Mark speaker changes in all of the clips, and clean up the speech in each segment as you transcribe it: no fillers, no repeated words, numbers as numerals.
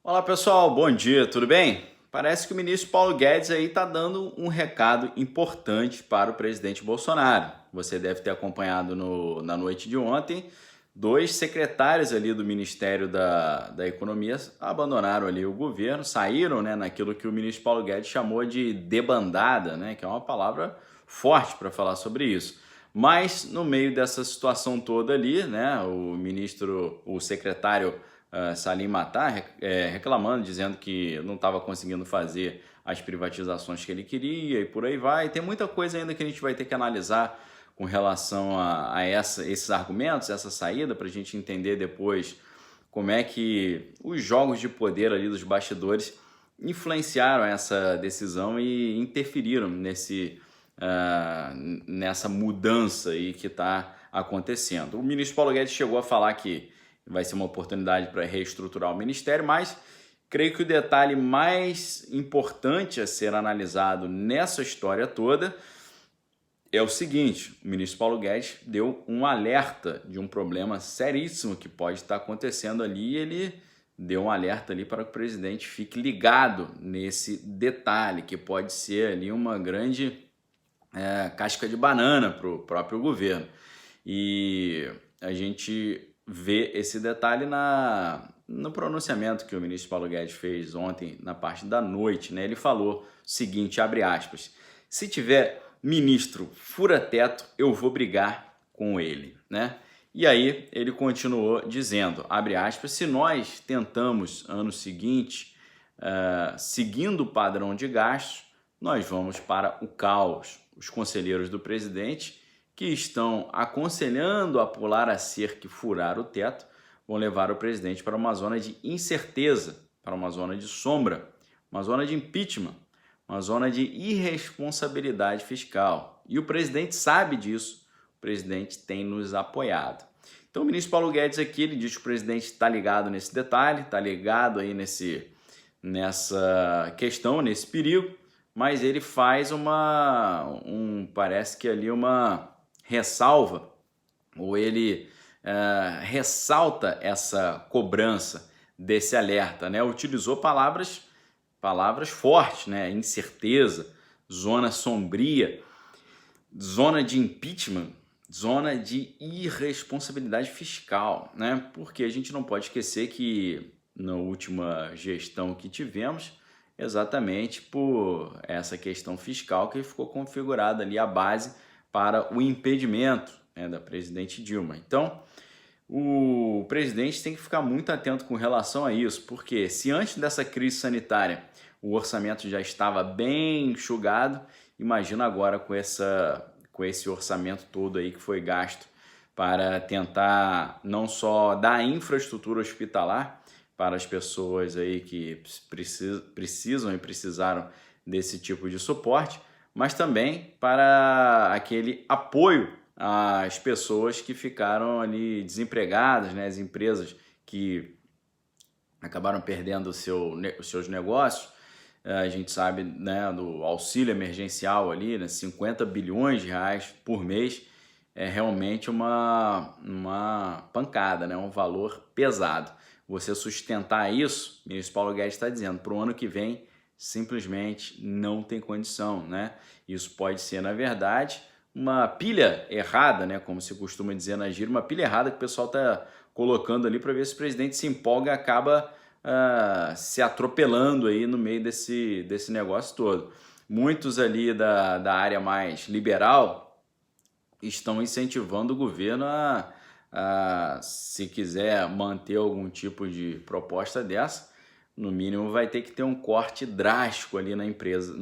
Speaker 1: Olá pessoal, bom dia, tudo bem? Parece que o ministro Paulo Guedes aí está dando um recado importante para o presidente Bolsonaro. Você deve ter acompanhado na noite de ontem, dois secretários ali do Ministério da Economia abandonaram ali o governo, saíram, né, naquilo que o ministro Paulo Guedes chamou de debandada, né, que é uma palavra forte para falar sobre isso. Mas no meio dessa situação toda ali, né, o secretário Salim Matar reclamando, dizendo que não estava conseguindo fazer as privatizações que ele queria e por aí vai. Tem muita coisa ainda que a gente vai ter que analisar com relação esses argumentos, essa saída, para a gente entender depois como é que os jogos de poder ali dos bastidores influenciaram essa decisão e interferiram nessa mudança aí que está acontecendo. O ministro Paulo Guedes chegou a falar que vai ser uma oportunidade para reestruturar o ministério, mas creio que o detalhe mais importante a ser analisado nessa história toda é o seguinte: o ministro Paulo Guedes deu um alerta de um problema seríssimo que pode estar acontecendo ali, e ele deu um alerta ali para que o presidente fique ligado nesse detalhe, que pode ser ali uma grande casca de banana para o próprio governo. E a gente vê esse detalhe no pronunciamento que o ministro Paulo Guedes fez ontem, na parte da noite, né? Ele falou o seguinte, abre aspas: se tiver ministro fura-teto, eu vou brigar com ele, né? E aí ele continuou dizendo, abre aspas, se nós tentamos ano seguinte, seguindo o padrão de gastos, nós vamos para o caos. Os conselheiros do presidente que estão aconselhando a pular a cerca e furar o teto vão levar o presidente para uma zona de incerteza, para uma zona de sombra, uma zona de impeachment, uma zona de irresponsabilidade fiscal. E o presidente sabe disso, o presidente tem nos apoiado. Então o ministro Paulo Guedes aqui, ele diz que o presidente está ligado nesse detalhe, está ligado aí nessa questão, nesse perigo, mas ele faz parece que ali uma ressalva, ou ele ressalta essa cobrança desse alerta, né? Utilizou palavras fortes, né? Incerteza, zona sombria, zona de impeachment, zona de irresponsabilidade fiscal, né? Porque a gente não pode esquecer que na última gestão que tivemos, exatamente por essa questão fiscal que ficou configurada ali a base para o impedimento, né, da presidente Dilma. Então, o presidente tem que ficar muito atento com relação a isso, porque se antes dessa crise sanitária o orçamento já estava bem enxugado, imagina agora com esse orçamento todo aí que foi gasto para tentar não só dar infraestrutura hospitalar para as pessoas aí que precisam e precisaram desse tipo de suporte, mas também para aquele apoio às pessoas que ficaram ali desempregadas, né? As empresas que acabaram perdendo os seus negócios. A gente sabe, né, do auxílio emergencial ali, né, 50 bilhões de reais por mês, é realmente uma pancada, né, um valor pesado. Você sustentar isso, o ministro Paulo Guedes está dizendo, para o ano que vem simplesmente não tem condição, né? Isso pode ser, na verdade, uma pilha errada, né, como se costuma dizer na gíria, uma pilha errada que o pessoal está colocando ali para ver se o presidente se empolga e acaba se atropelando aí no meio desse negócio todo. Muitos ali da área mais liberal estão incentivando o governo se quiser manter algum tipo de proposta dessa, no mínimo vai ter que ter um corte drástico ali na empresa,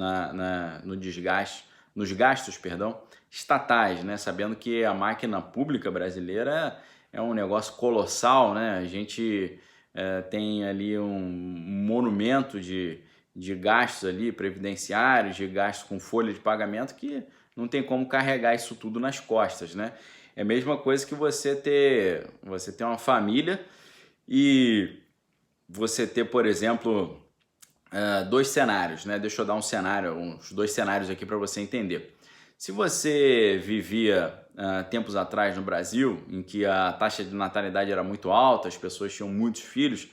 Speaker 1: nos gastos, perdão, estatais, né? Sabendo que a máquina pública brasileira é um negócio colossal, né? A gente tem ali um monumento de gastos ali previdenciários, de gastos com folha de pagamento que não tem como carregar isso tudo nas costas, né? É a mesma coisa que você ter uma família e você ter, por exemplo, dois cenários, né? Deixa eu dar uns dois cenários aqui para você entender. Se você vivia tempos atrás no Brasil, em que a taxa de natalidade era muito alta, as pessoas tinham muitos filhos,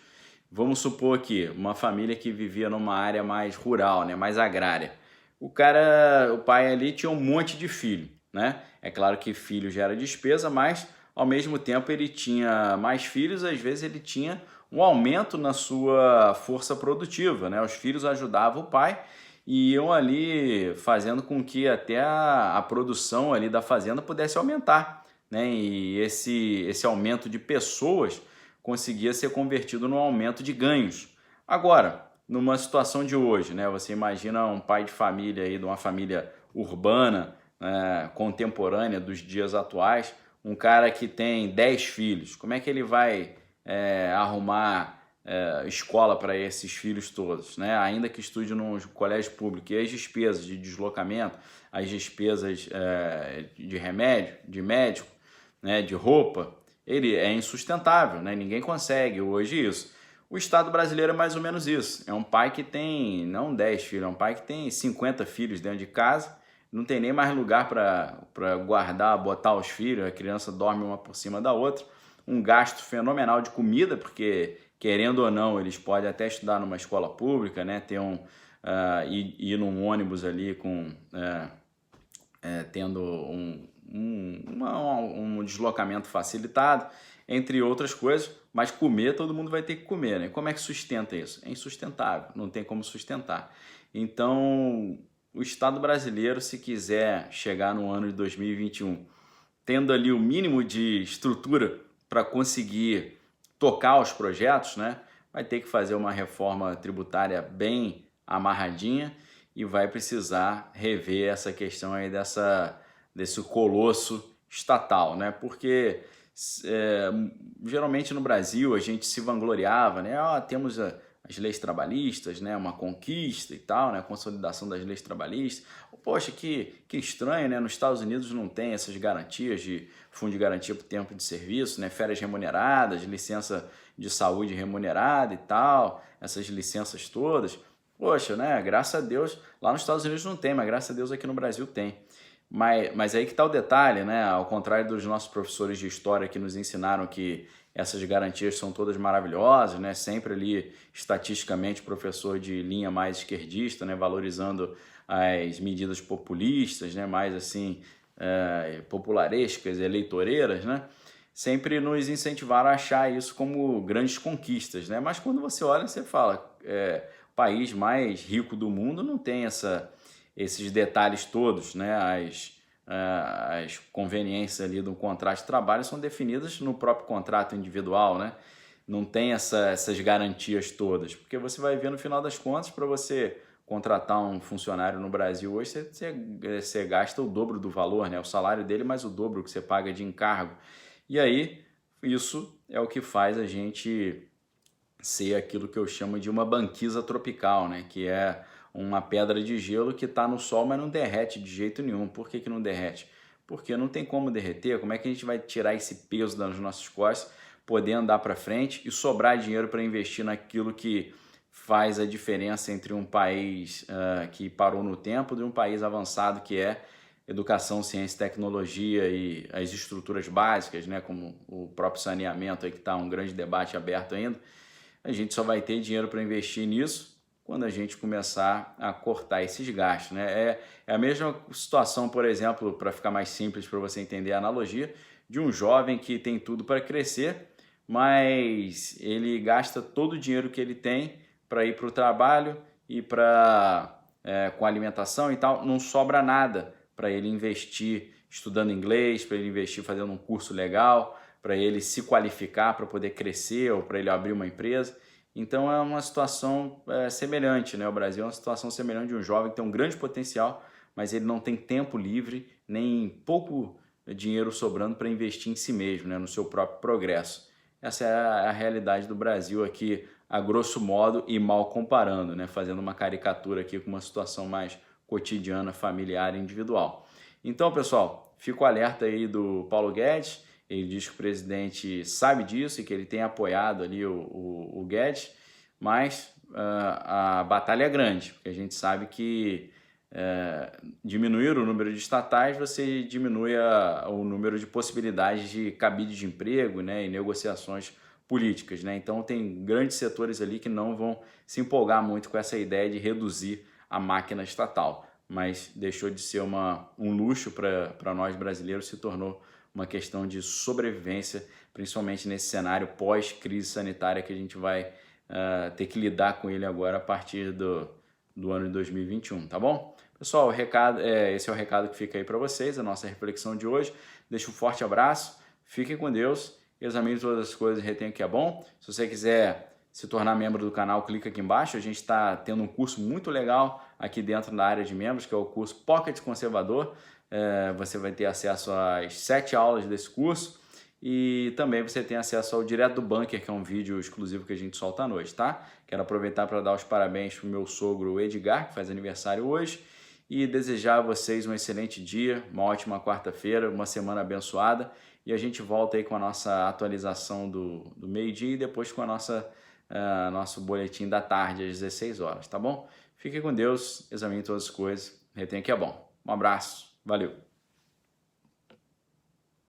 Speaker 1: Vamos supor aqui, uma família que vivia numa área mais rural, né, mais agrária. O pai ali tinha um monte de filho, né? É claro que filho gera despesa, mas ao mesmo tempo ele tinha mais filhos, às vezes ele tinha um aumento na sua força produtiva, né? Os filhos ajudavam o pai e iam ali fazendo com que até a produção ali da fazenda pudesse aumentar, né? E esse aumento de pessoas conseguia ser convertido num aumento de ganhos. Agora, numa situação de hoje, né? Você imagina um pai de família aí, de uma família urbana, contemporânea dos dias atuais, um cara que tem 10 filhos, como é que ele vai arrumar escola para esses filhos todos, né? Ainda que estude num colégio público, e as despesas de deslocamento, as despesas de remédio, de médico, né, de roupa, ele é insustentável, né? Ninguém consegue hoje isso. O Estado brasileiro é mais ou menos isso. É um pai que tem, não 10 filhos, é um pai que tem 50 filhos dentro de casa, não tem nem mais lugar para guardar, botar os filhos, a criança dorme uma por cima da outra. Um gasto fenomenal de comida, porque, querendo ou não, eles podem até estudar numa escola pública, né? Ter ir num ônibus ali tendo um deslocamento facilitado, entre outras coisas, mas comer todo mundo vai ter que comer, né? Como é que sustenta isso? É insustentável, não tem como sustentar. Então, o Estado brasileiro, se quiser chegar no ano de 2021, tendo ali o mínimo de estrutura para conseguir tocar os projetos, né? Vai ter que fazer uma reforma tributária bem amarradinha e vai precisar rever essa questão aí desse colosso estatal, né? Porque geralmente no Brasil a gente se vangloriava, né? Temos as leis trabalhistas, né? Uma conquista e tal, né? A consolidação das leis trabalhistas. Poxa, que estranho, né? Nos Estados Unidos não tem essas garantias de fundo de garantia por tempo de serviço, né? Férias remuneradas, licença de saúde remunerada e tal, essas licenças todas. Poxa, né? Graças a Deus, lá nos Estados Unidos não tem, mas graças a Deus aqui no Brasil tem. Mas aí que está o detalhe, né? Ao contrário dos nossos professores de história que nos ensinaram que essas garantias são todas maravilhosas, né? Sempre ali, estatisticamente, professor de linha mais esquerdista, né? Valorizando as medidas populistas, né? Mais assim, popularescas, eleitoreiras, né? Sempre nos incentivaram a achar isso como grandes conquistas, né? Mas quando você olha, você fala, o país mais rico do mundo não tem esses detalhes todos, né? As conveniências ali do contrato de trabalho são definidas no próprio contrato individual, né? Não tem essas garantias todas, porque você vai ver no final das contas, para você contratar um funcionário no Brasil hoje, você gasta o dobro do valor, né? O salário dele mais o dobro que você paga de encargo. E aí, isso é o que faz a gente ser aquilo que eu chamo de uma banquisa tropical, né? Que é uma pedra de gelo que está no sol, mas não derrete de jeito nenhum. Por que não derrete? Porque não tem como derreter. Como é que a gente vai tirar esse peso das nossas costas, poder andar para frente e sobrar dinheiro para investir naquilo que faz a diferença entre um país que parou no tempo e um país avançado, que é educação, ciência e tecnologia e as estruturas básicas, né, como o próprio saneamento, aí que está um grande debate aberto ainda. A gente só vai ter dinheiro para investir nisso quando a gente começar a cortar esses gastos, né? É a mesma situação, por exemplo, para ficar mais simples para você entender a analogia, de um jovem que tem tudo para crescer, mas ele gasta todo o dinheiro que ele tem para ir para o trabalho e com alimentação e tal, não sobra nada para ele investir estudando inglês, para ele investir fazendo um curso legal, para ele se qualificar para poder crescer ou para ele abrir uma empresa. Então é uma situação semelhante, né? O Brasil é uma situação semelhante de um jovem que tem um grande potencial, mas ele não tem tempo livre, nem pouco dinheiro sobrando para investir em si mesmo, né? No seu próprio progresso. Essa é a realidade do Brasil aqui, a grosso modo e mal comparando, né? Fazendo uma caricatura aqui com uma situação mais cotidiana, familiar e individual. Então, pessoal, fico alerta aí do Paulo Guedes. Ele diz que o presidente sabe disso e que ele tem apoiado ali o Guedes, mas a batalha é grande, porque a gente sabe que diminuir o número de estatais, você diminui o número de possibilidades de cabide de emprego, né, e negociações políticas, né? Então tem grandes setores ali que não vão se empolgar muito com essa ideia de reduzir a máquina estatal, mas deixou de ser um luxo para nós brasileiros, se tornou uma questão de sobrevivência, principalmente nesse cenário pós-crise sanitária que a gente vai ter que lidar com ele agora a partir do ano de 2021, tá bom? Pessoal, esse é o recado que fica aí para vocês, a nossa reflexão de hoje. Deixo um forte abraço, fiquem com Deus, examine todas as coisas e retenha o que é bom. Se você quiser se tornar membro do canal, clica aqui embaixo. A gente está tendo um curso muito legal aqui dentro da área de membros, que é o curso Pocket Conservador. Você vai ter acesso às 7 aulas desse curso e também você tem acesso ao Direto do Bunker, que é um vídeo exclusivo que a gente solta à noite, tá? Quero aproveitar para dar os parabéns para o meu sogro Edgar, que faz aniversário hoje, e desejar a vocês um excelente dia, uma ótima quarta-feira, uma semana abençoada, e a gente volta aí com a nossa atualização do meio-dia e depois com a nosso boletim da tarde às 16 horas, tá bom? Fique com Deus, examine todas as coisas, retenha que é bom. Um abraço, valeu!